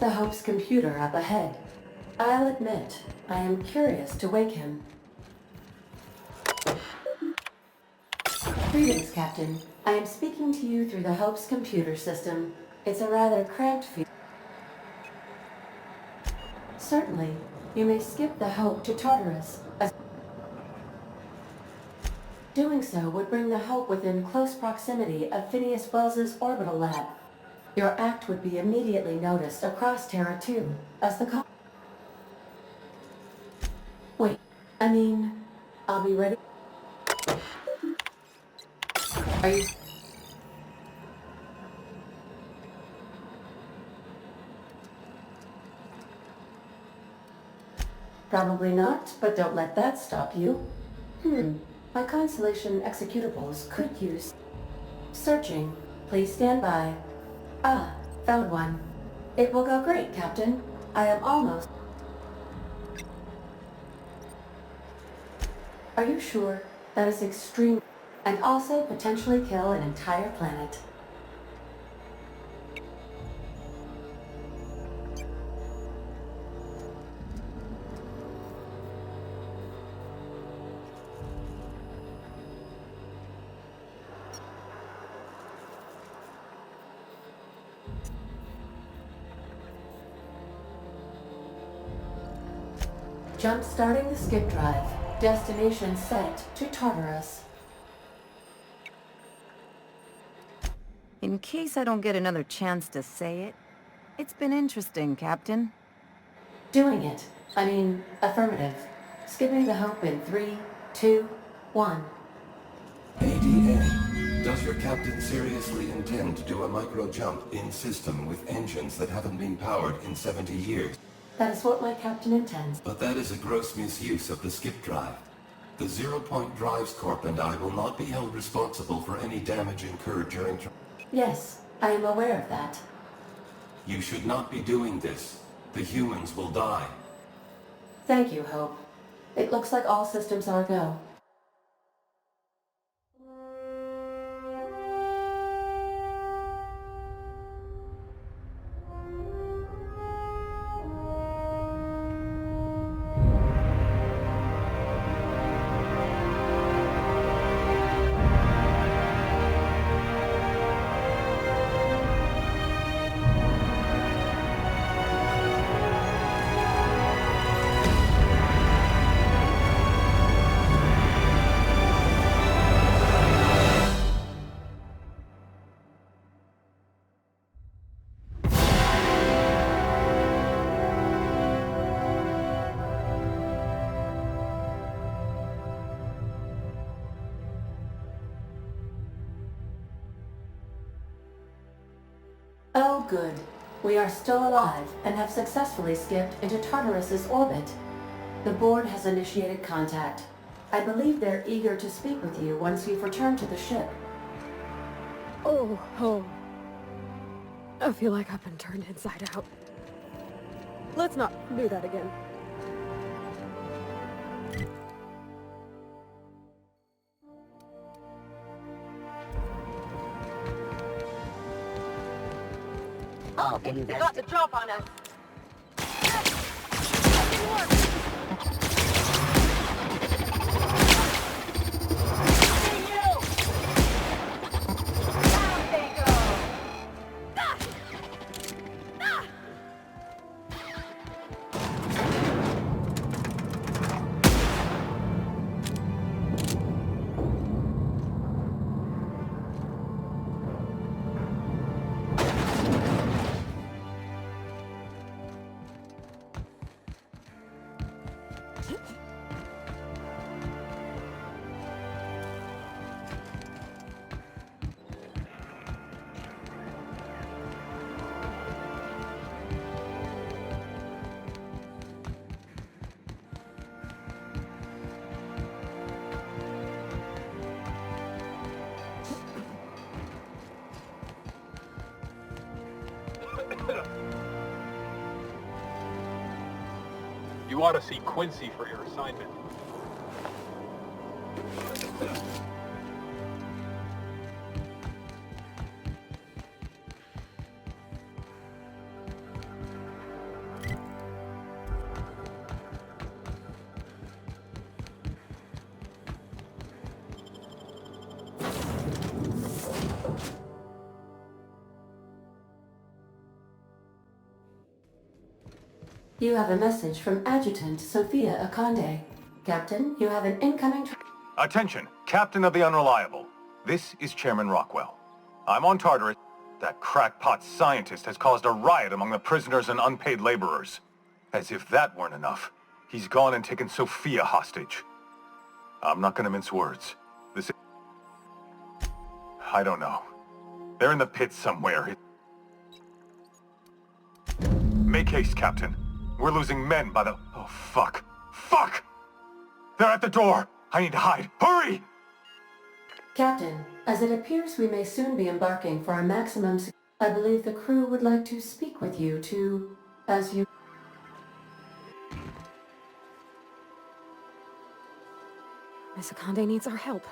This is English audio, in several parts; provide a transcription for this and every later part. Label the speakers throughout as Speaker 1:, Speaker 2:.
Speaker 1: The Hope's computer up ahead. I'll admit, I am curious to wake him. Greetings, Captain. I am speaking to you through the Hope's computer system. It's a rather cramped field. Certainly, you may skip the Hope to Tartarus. Doing so would bring the Hope within close proximity of Phineas Wells's orbital lab. Your act would be immediately noticed across Terra 2 as the Wait, I mean, I'll be ready. Are you... Probably not, but don't let that stop you. My Constellation executables could use... Searching. Please stand by. Ah, found one. It will go great, Captain. I am almost... Are you sure? That is extreme... And also potentially kill an entire planet. Jump-starting the skip drive. Destination set to Tartarus.
Speaker 2: In case I don't get another chance to say it, it's been interesting, Captain.
Speaker 1: Doing it. I mean, affirmative. Skipping the Hope in 3, 2, 1.
Speaker 3: ADA, does your captain seriously intend to do a micro-jump in system with engines that haven't been powered in 70 years?
Speaker 1: That is what my captain intends.
Speaker 3: But that is a gross misuse of the skip drive. The Zero Point Drives Corp and I will not be held responsible for any damage incurred during...
Speaker 1: Yes, I am aware of that.
Speaker 3: You should not be doing this. The humans will die.
Speaker 1: Thank you, Hope. It looks like all systems are go. Oh, good. We are still alive and have successfully skipped into Tartarus's orbit. The board has initiated contact. I believe they're eager to speak with you once you've returned to the ship.
Speaker 4: Oh. I feel like I've been turned inside out. Let's not do that again.
Speaker 5: They got the drop on us.
Speaker 6: You ought to see Quincy for your assignment.
Speaker 1: You have a message from Adjutant Sophia Akande. Captain, you have an incoming...
Speaker 7: Attention, Captain of the Unreliable. This is Chairman Rockwell. I'm on Tartarus. That crackpot scientist has caused a riot among the prisoners and unpaid laborers. As if that weren't enough, he's gone and taken Sophia hostage. I'm not gonna mince words. This is... I don't know. They're in the pits somewhere. Make haste, Captain. We're losing men by the... Oh, fuck. Fuck! They're at the door! I need to hide. Hurry!
Speaker 1: Captain, as it appears we may soon be embarking for a maximum... I believe the crew would like to speak with you to... as you...
Speaker 4: Miss Akande needs our help.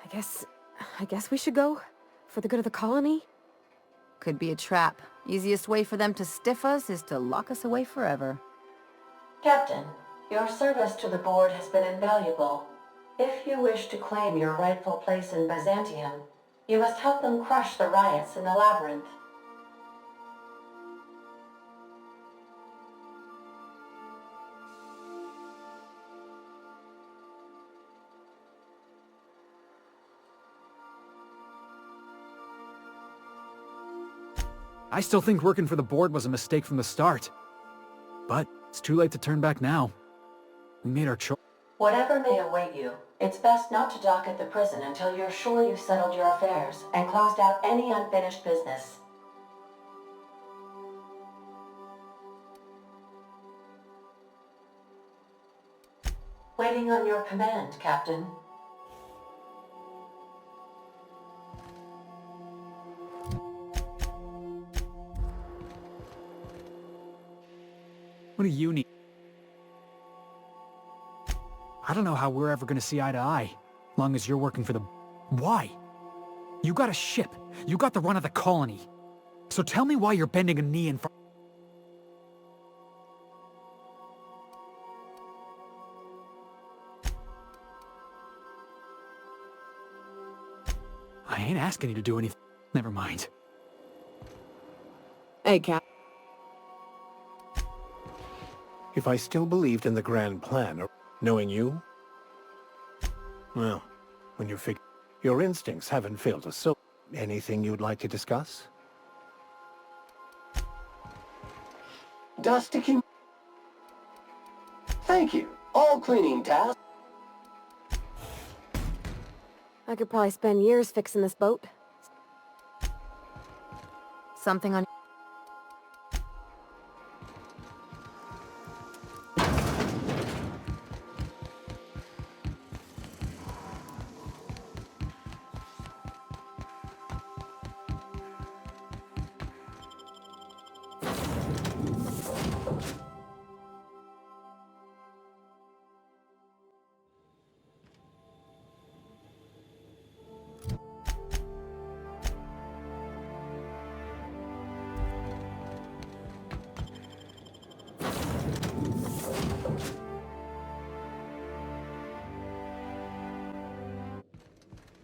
Speaker 4: I guess we should go? For the good of the colony?
Speaker 2: Could be a trap. Easiest way for them to stiff us is to lock us away forever.
Speaker 1: Captain, your service to the board has been invaluable. If you wish to claim your rightful place in Byzantium, you must help them crush the riots in the labyrinth.
Speaker 8: I still think working for the board was a mistake from the start. But it's too late to turn back now. We made our choice.
Speaker 1: Whatever may await you, it's best not to dock at the prison until you're sure you've settled your affairs and closed out any unfinished business. Waiting on your command, Captain.
Speaker 8: What do you need? I don't know how we're ever gonna see eye to eye, long as you're working for the... Why? You got a ship. You got the run of the colony. So tell me why you're bending a knee in front... I ain't asking you to do anything. Never mind.
Speaker 4: Hey, Cap.
Speaker 9: If I still believed in the grand plan, knowing you? Well, when you figure... Your instincts haven't failed us, so... Anything you'd like to discuss?
Speaker 5: Dusty can... Thank you. All cleaning tasks.
Speaker 4: I could probably spend years fixing this boat.
Speaker 2: Something on...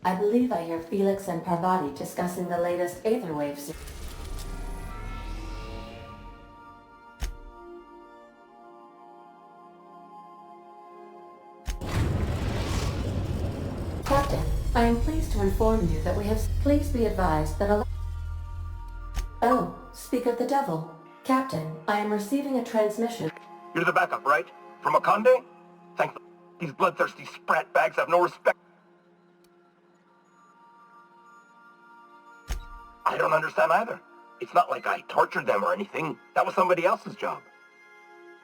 Speaker 1: I believe I hear Felix and Parvati discussing the latest Aether Waves. Captain, I am pleased to inform you that we have... Please be advised that a... Oh, speak of the devil. Captain, I am receiving a transmission.
Speaker 7: You're the backup, right? From Akande? Thank... These bloodthirsty sprat bags have no respect. I don't understand either. It's not like I tortured them or anything. That was somebody else's job.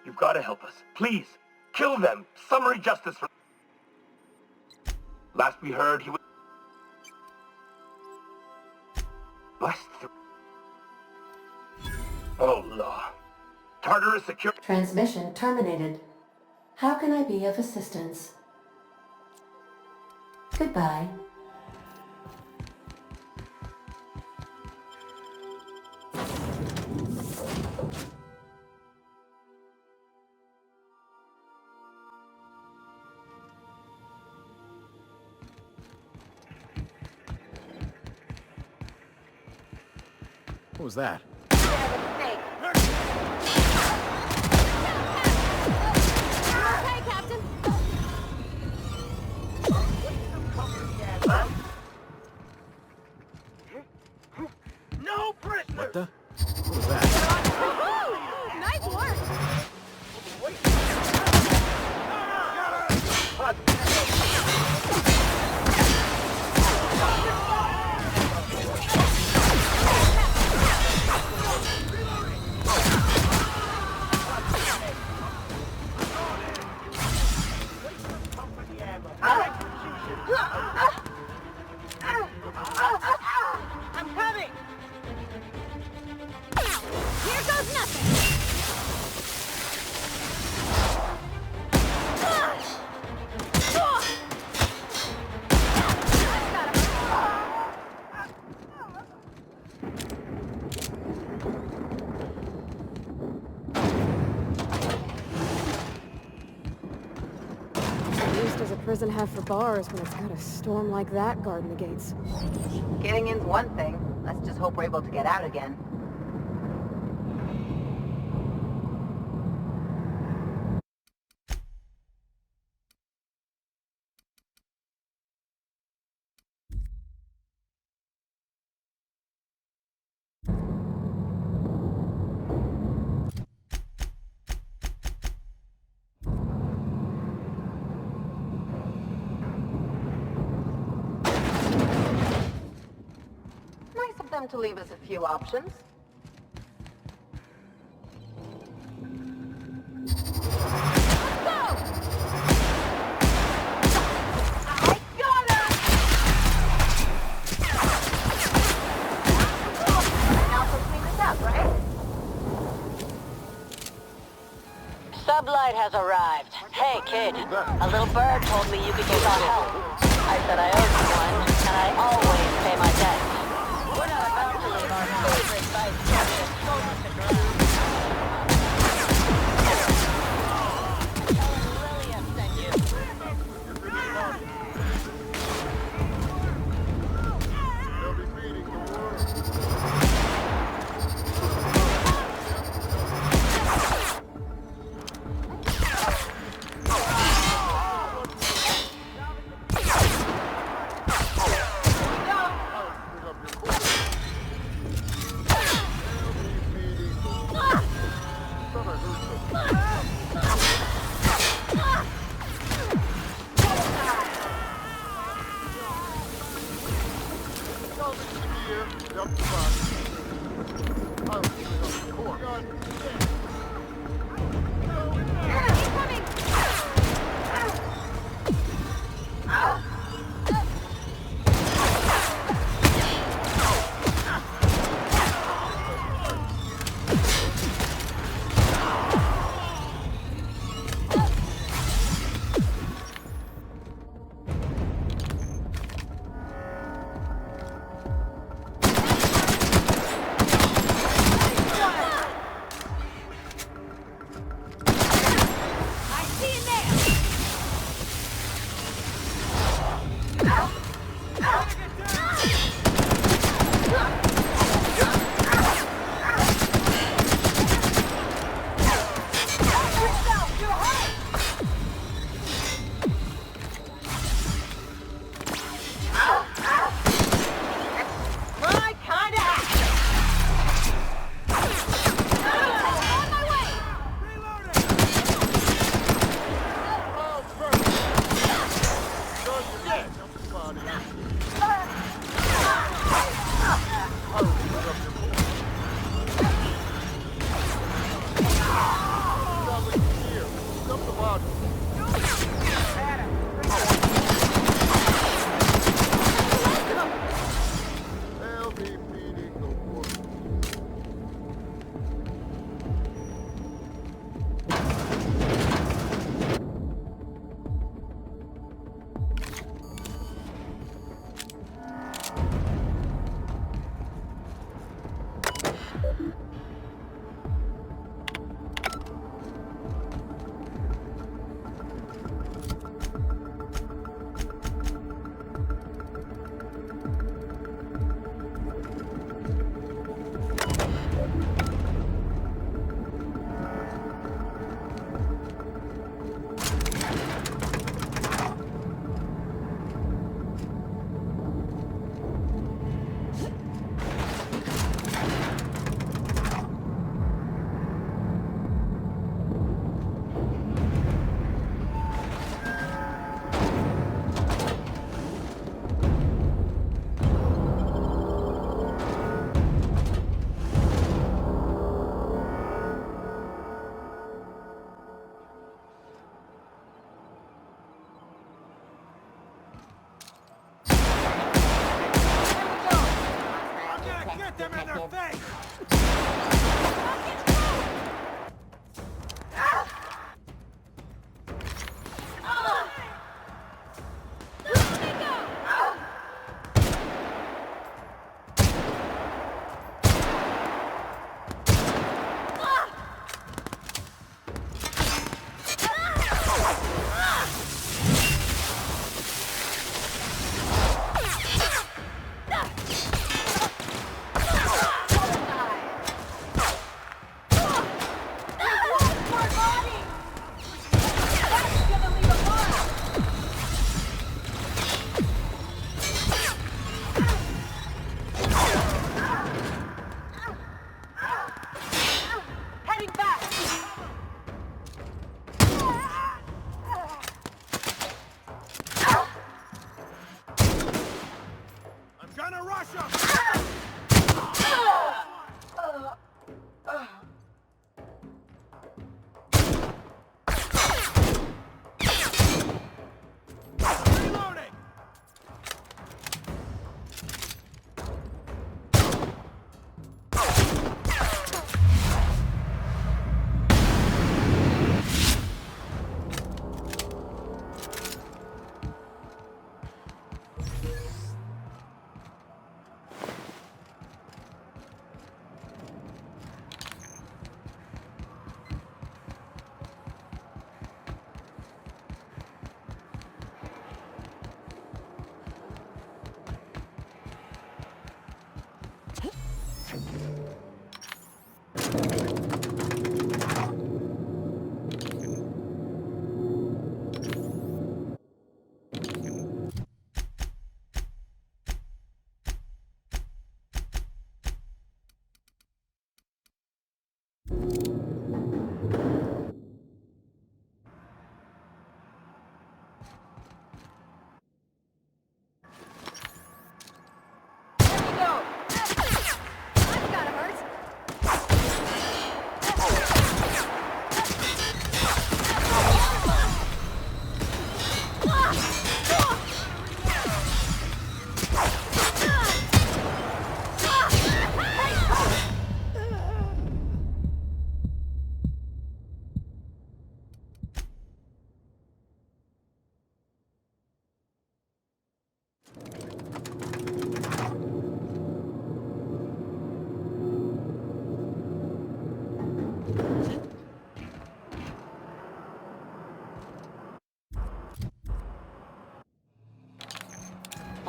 Speaker 7: You've got to help us. Please, kill them. Summary justice for... Last we heard, he was... Bust through... Oh, Law. Tartarus secure...
Speaker 1: Transmission terminated. How can I be of assistance? Goodbye.
Speaker 8: What was that?
Speaker 4: does a prison have for bars when it's got a storm like that guarding the gates?
Speaker 2: Getting in's one thing. Let's just hope we're able to get out again. Nice of them to leave us a few options.
Speaker 10: Sublight has arrived. Hey, kid. A little bird told me you could use our help. I said I owed you one, and I always pay my debts. We're not about to leave our favorite vice president soldier to drown. Tell him Lillian sent you.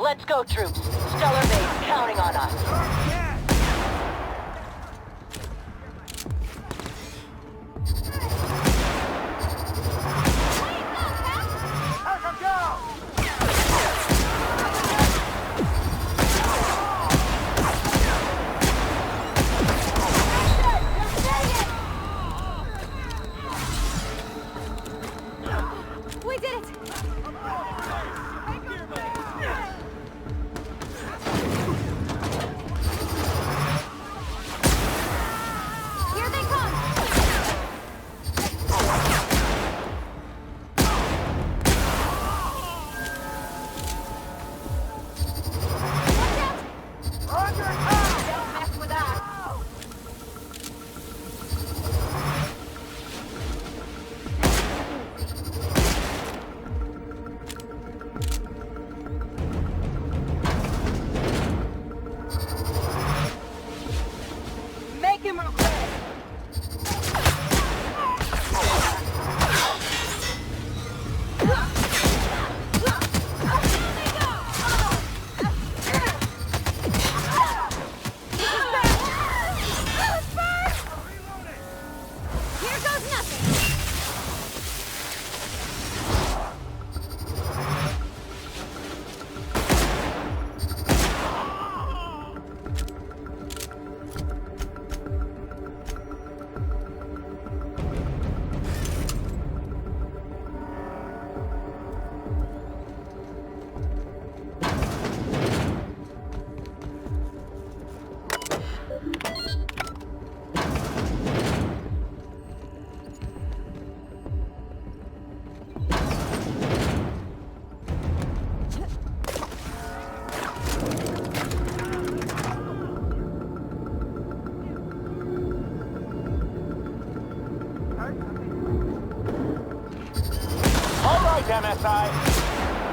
Speaker 10: Let's go, troops. Stellar Base counting on us.
Speaker 4: We did it! Here they come! Watch out! Don't mess with us! Make him regret. Here goes nothing.
Speaker 5: All right, MSI.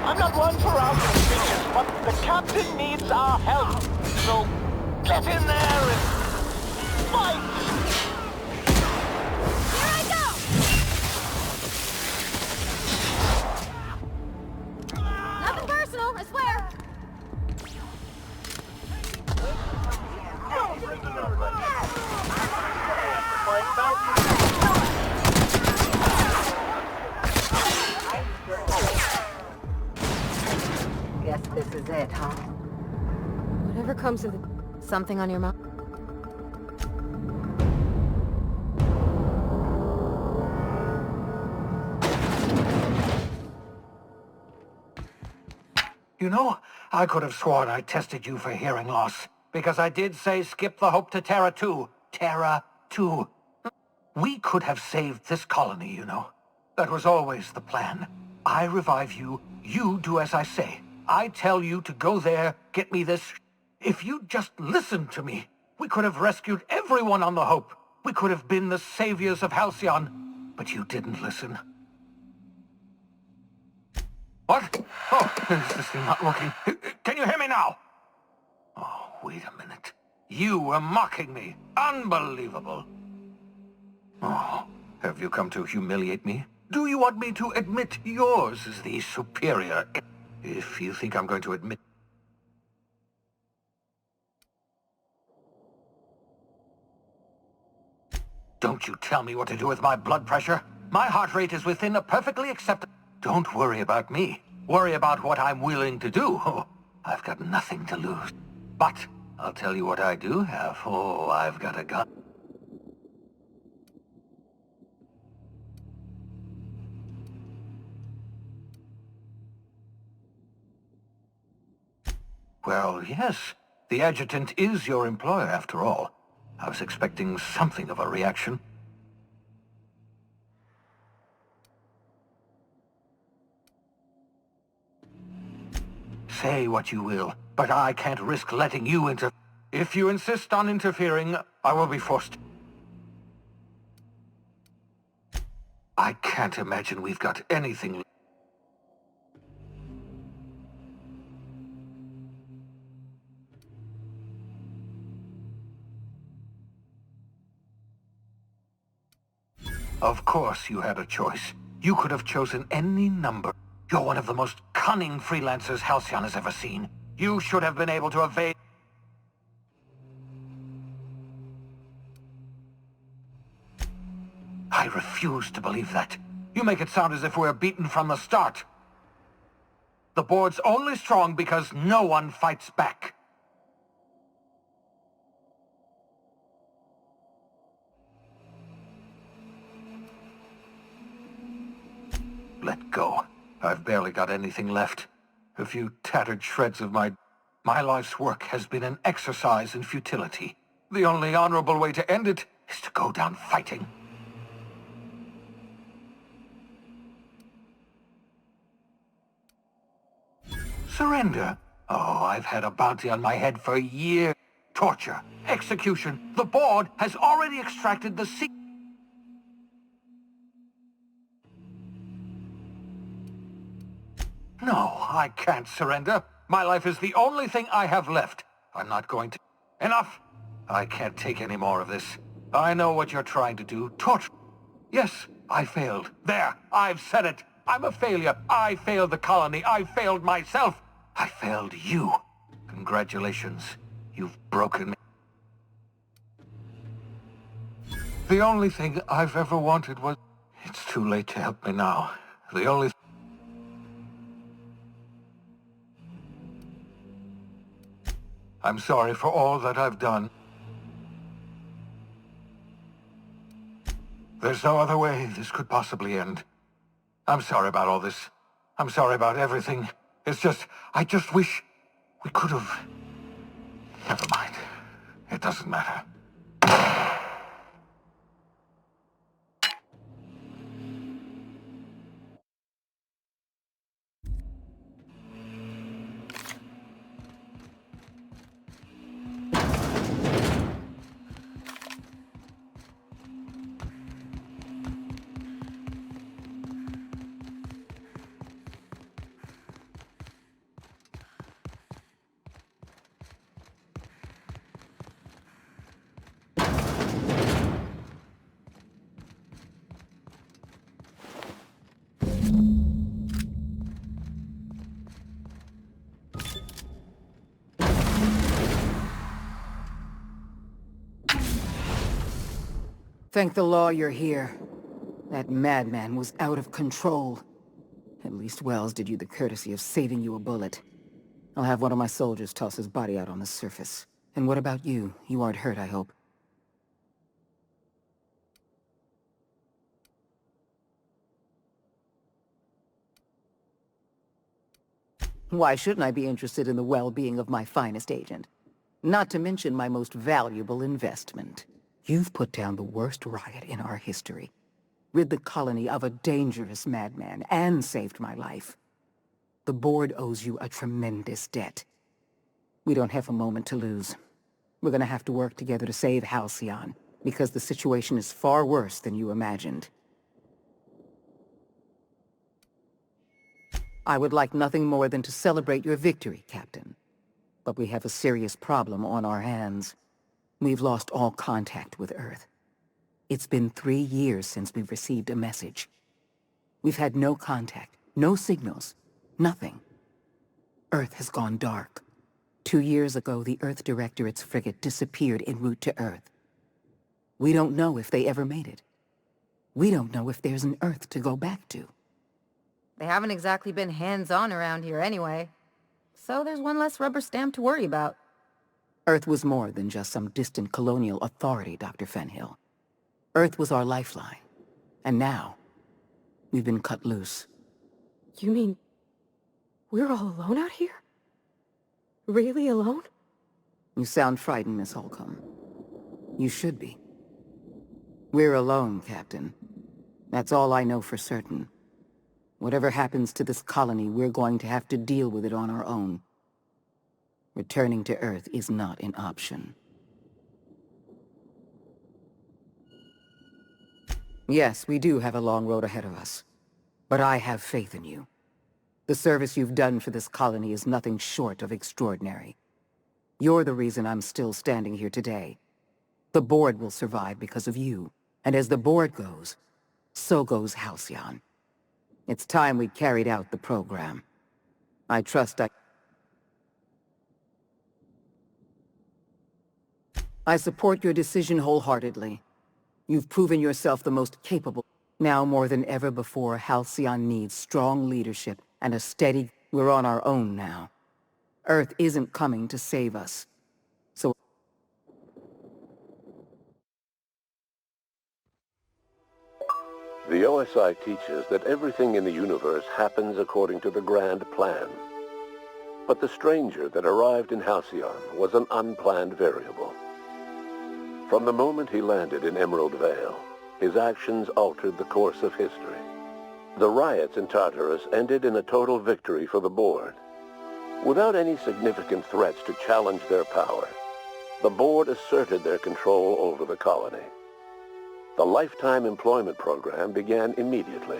Speaker 5: I'm not one for outing speeches, but the captain needs our help. So get in there and fight!
Speaker 4: Here I go! Nothing personal, I swear.
Speaker 2: Guess this is it, huh?
Speaker 4: Whatever comes of it.
Speaker 2: Something on your mind?
Speaker 9: You know, I could have sworn I tested you for hearing loss, because I did say skip the Hope to Terra 2. Terra 2. We could have saved this colony, you know. That was always the plan. I revive you, you do as I say. I tell you to go there, get me this. If you'd just listened to me, we could have rescued everyone on the Hope. We could have been the saviors of Halcyon. But you didn't listen. What? Oh, is this thing not working? Can you hear me now? Oh, wait a minute. You were mocking me. Unbelievable. Oh, have you come to humiliate me? Do you want me to admit yours is the superior? If you think I'm going to admit... Don't you tell me what to do with my blood pressure. My heart rate is within a perfectly acceptable... Don't worry about me. Worry about what I'm willing to do. Oh, I've got nothing to lose. But I'll tell you what I do have. Oh, I've got a gun. Well, yes. The adjutant is your employer, after all. I was expecting something of a reaction. Say what you will, but I can't risk letting you inter... If you insist on interfering, I will be forced... I can't imagine we've got anything... Of course you had a choice. You could have chosen any number. You're one of the most cunning freelancers Halcyon has ever seen. You should have been able to evade... I refuse to believe that. You make it sound as if we're beaten from the start. The board's only strong because no one fights back. Let go. I've barely got anything left. A few tattered shreds of my life's work has been an exercise in futility. The only honorable way to end it is to go down fighting. Surrender? Oh, I've had a bounty on my head for years. Torture, execution. The board has already extracted the secret. No, I can't surrender. My life is the only thing I have left. I'm not going to... Enough! I can't take any more of this. I know what you're trying to do. Torture. Yes, I failed. There, I've said it. I'm a failure. I failed the colony. I failed myself. I failed you. Congratulations. You've broken me. The only thing I've ever wanted was... It's too late to help me now. The only... I'm sorry for all that I've done. There's no other way this could possibly end. I'm sorry about all this. I'm sorry about everything. It's just, I just wish we could have... Never mind. It doesn't matter.
Speaker 2: Thank the law you're here. That madman was out of control. At least Wells did you the courtesy of saving you a bullet. I'll have one of my soldiers toss his body out on the surface. And what about you? You aren't hurt, I hope. Why shouldn't I be interested in the well-being of my finest agent? Not to mention my most valuable investment. You've put down the worst riot in our history, rid the colony of a dangerous madman, and saved my life. The board owes you a tremendous debt. We don't have a moment to lose. We're gonna have to work together to save Halcyon, because the situation is far worse than you imagined. I would like nothing more than to celebrate your victory, Captain. But we have a serious problem on our hands. We've lost all contact with Earth. It's been 3 years since we've received a message. We've had no contact, no signals, nothing. Earth has gone dark. 2 years ago, the Earth Directorate's frigate disappeared en route to Earth. We don't know if they ever made it. We don't know if there's an Earth to go back to.
Speaker 11: They haven't exactly been hands-on around here anyway. So there's one less rubber stamp to worry about.
Speaker 2: Earth was more than just some distant colonial authority, Dr. Fenhill. Earth was our lifeline. And now, we've been cut loose.
Speaker 4: You mean... we're all alone out here? Really alone?
Speaker 2: You sound frightened, Miss Holcomb. You should be. We're alone, Captain. That's all I know for certain. Whatever happens to this colony, we're going to have to deal with it on our own. Returning to Earth is not an option. Yes, we do have a long road ahead of us. But I have faith in you. The service you've done for this colony is nothing short of extraordinary. You're the reason I'm still standing here today. The board will survive because of you. And as the board goes, so goes Halcyon. It's time we carried out the program. I trust I support your decision wholeheartedly. You've proven yourself the most capable. Now more than ever before, Halcyon needs strong leadership and a steady... We're on our own now. Earth isn't coming to save us. So...
Speaker 12: The OSI teaches that everything in the universe happens according to the grand plan. But the stranger that arrived in Halcyon was an unplanned variable. From the moment he landed in Emerald Vale, his actions altered the course of history. The riots in Tartarus ended in a total victory for the board. Without any significant threats to challenge their power, the board asserted their control over the colony. The lifetime employment program began immediately,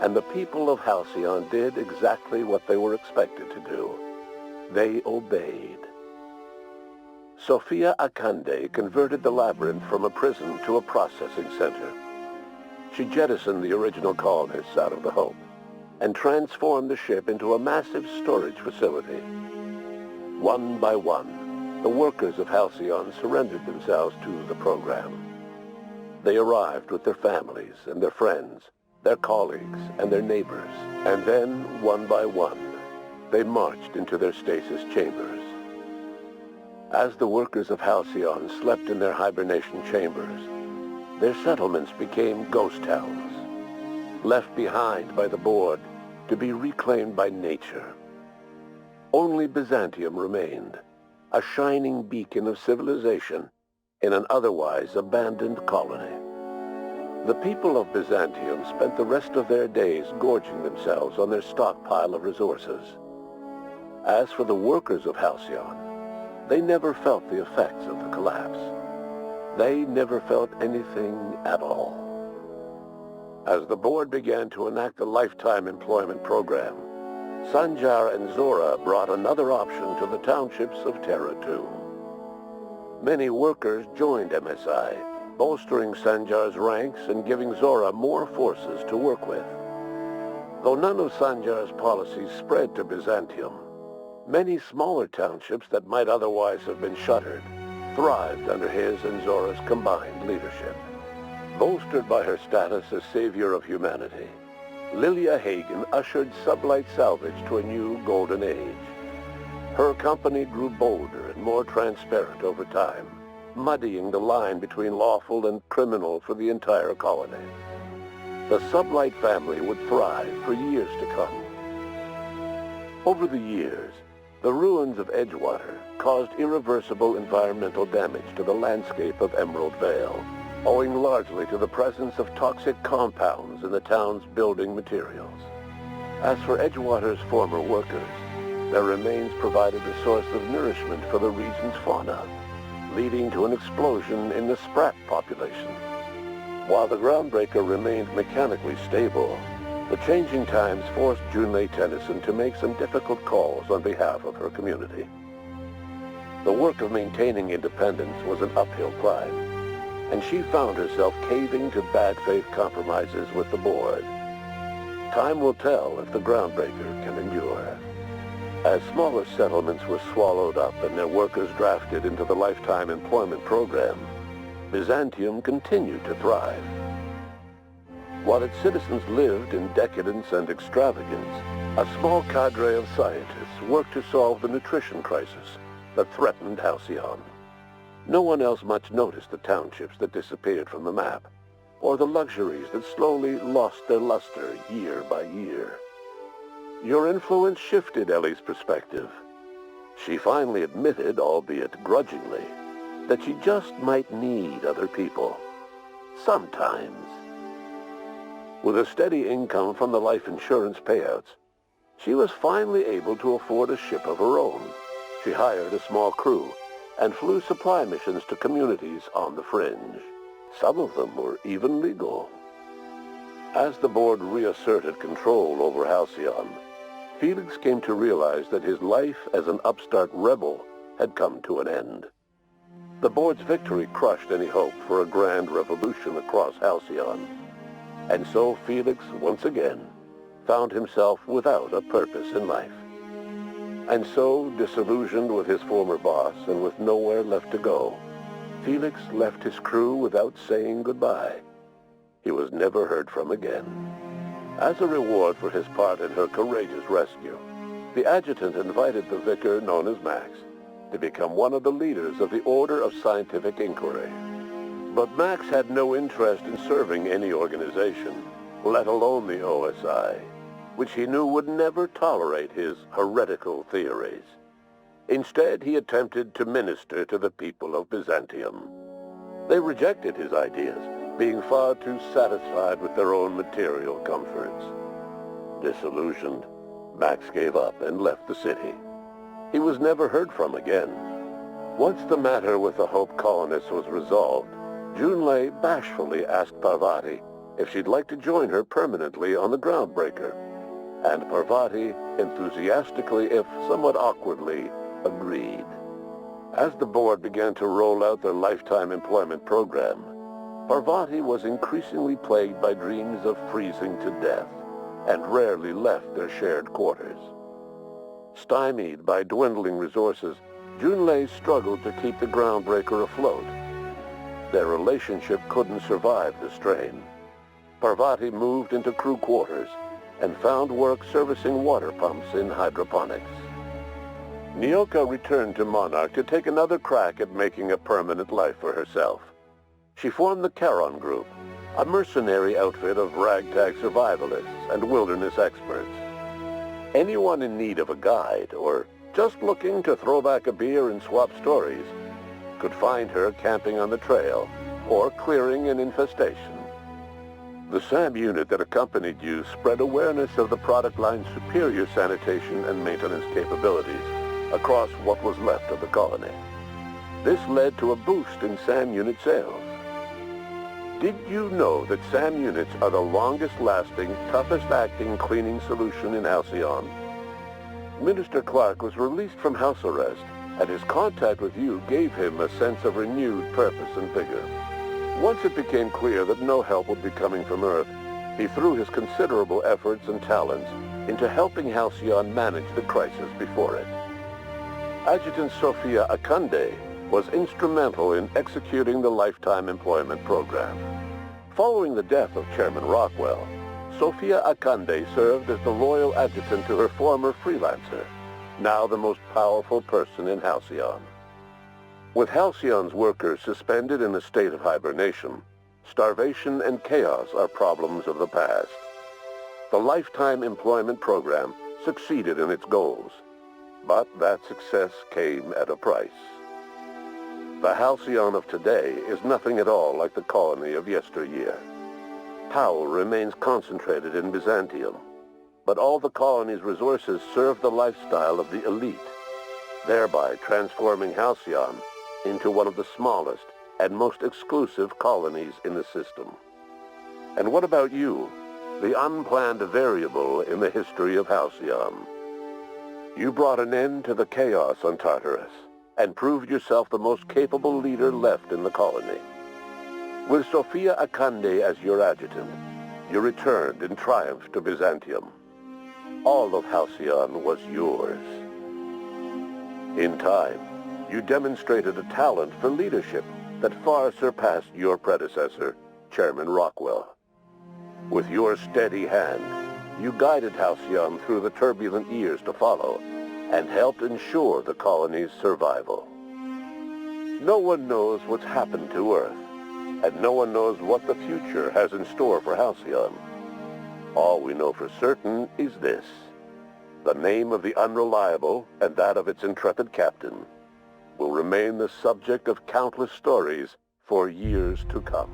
Speaker 12: and the people of Halcyon did exactly what they were expected to do. They obeyed. Sophia Akande converted the labyrinth from a prison to a processing center. She jettisoned the original colonists out of the Hope and transformed the ship into a massive storage facility. One by one, the workers of Halcyon surrendered themselves to the program. They arrived with their families and their friends, their colleagues and their neighbors, and then, one by one, they marched into their stasis chambers. As the workers of Halcyon slept in their hibernation chambers, their settlements became ghost towns, left behind by the board to be reclaimed by nature. Only Byzantium remained, a shining beacon of civilization in an otherwise abandoned colony. The people of Byzantium spent the rest of their days gorging themselves on their stockpile of resources. As for the workers of Halcyon, they never felt the effects of the collapse. They never felt anything at all. As the board began to enact the lifetime employment program, Sanjar and Zora brought another option to the townships of Terra 2. Many workers joined MSI, bolstering Sanjar's ranks and giving Zora more forces to work with. Though none of Sanjar's policies spread to Byzantium, many smaller townships that might otherwise have been shuttered thrived under his and Zora's combined leadership. Bolstered by her status as savior of humanity, Lilia Hagen ushered sublight salvage to a new golden age. Her company grew bolder and more transparent over time, muddying the line between lawful and criminal for the entire colony. The sublight family would thrive for years to come. Over the years, the ruins of Edgewater caused irreversible environmental damage to the landscape of Emerald Vale, owing largely to the presence of toxic compounds in the town's building materials. As for Edgewater's former workers, their remains provided a source of nourishment for the region's fauna, leading to an explosion in the sprat population. While the groundbreaker remained mechanically stable, the changing times forced Junlei Tennyson to make some difficult calls on behalf of her community. The work of maintaining independence was an uphill climb, and she found herself caving to bad faith compromises with the board. Time will tell if the groundbreaker can endure. As smaller settlements were swallowed up and their workers drafted into the lifetime employment program, Byzantium continued to thrive. While its citizens lived in decadence and extravagance, a small cadre of scientists worked to solve the nutrition crisis that threatened Halcyon. No one else much noticed the townships that disappeared from the map, or the luxuries that slowly lost their luster year by year. Your influence shifted Ellie's perspective. She finally admitted, albeit grudgingly, that she just might need other people. Sometimes. With a steady income from the life insurance payouts, she was finally able to afford a ship of her own. She hired a small crew and flew supply missions to communities on the fringe. Some of them were even legal. As the board reasserted control over Halcyon, Felix came to realize that his life as an upstart rebel had come to an end. The board's victory crushed any hope for a grand revolution across Halcyon. And so Felix, once again, found himself without a purpose in life. And so, disillusioned with his former boss and with nowhere left to go, Felix left his crew without saying goodbye. He was never heard from again. As a reward for his part in her courageous rescue, the adjutant invited the vicar, known as Max, to become one of the leaders of the Order of Scientific Inquiry. But Max had no interest in serving any organization, let alone the OSI, which he knew would never tolerate his heretical theories. Instead, he attempted to minister to the people of Byzantium. They rejected his ideas, being far too satisfied with their own material comforts. Disillusioned, Max gave up and left the city. He was never heard from again. Once the matter with the Hope colonists was resolved, Junlei bashfully asked Parvati if she'd like to join her permanently on the Groundbreaker, and Parvati enthusiastically, if somewhat awkwardly, agreed. As the board began to roll out their lifetime employment program, Parvati was increasingly plagued by dreams of freezing to death, and rarely left their shared quarters. Stymied by dwindling resources, Junlei struggled to keep the Groundbreaker afloat. Their relationship couldn't survive the strain. Parvati moved into crew quarters and found work servicing water pumps in hydroponics. Nyoka returned to Monarch to take another crack at making a permanent life for herself. She formed the Charon Group, a mercenary outfit of ragtag survivalists and wilderness experts. Anyone in need of a guide, or just looking to throw back a beer and swap stories, could find her camping on the trail or clearing an infestation. The SAM unit that accompanied you spread awareness of the product line's superior sanitation and maintenance capabilities across what was left of the colony. This led to a boost in SAM unit sales. Did you know that SAM units are the longest-lasting, toughest-acting cleaning solution in Halcyon? Minister Clark was released from house arrest, and his contact with you gave him a sense of renewed purpose and vigor. Once it became clear that no help would be coming from Earth, he threw his considerable efforts and talents into helping Halcyon manage the crisis before it. Adjutant Sophia Akande was instrumental in executing the Lifetime Employment Program. Following the death of Chairman Rockwell, Sophia Akande served as the loyal adjutant to her former freelancer, now the most powerful person in Halcyon. With Halcyon's workers suspended in a state of hibernation, starvation and chaos are problems of the past. The Lifetime Employment Program succeeded in its goals, but that success came at a price. The Halcyon of today is nothing at all like the colony of yesteryear. Power remains concentrated in Byzantium, but all the colony's resources serve the lifestyle of the elite, thereby transforming Halcyon into one of the smallest and most exclusive colonies in the system. And what about you, the unplanned variable in the history of Halcyon? You brought an end to the chaos on Tartarus and proved yourself the most capable leader left in the colony. With Sophia Akande as your adjutant, you returned in triumph to Byzantium. All of Halcyon was yours. In time, you demonstrated a talent for leadership that far surpassed your predecessor, Chairman Rockwell. With your steady hand, you guided Halcyon through the turbulent years to follow and helped ensure the colony's survival. No one knows what's happened to Earth, and no one knows what the future has in store for Halcyon. All we know for certain is this: the name of the Unreliable and that of its intrepid captain will remain the subject of countless stories for years to come.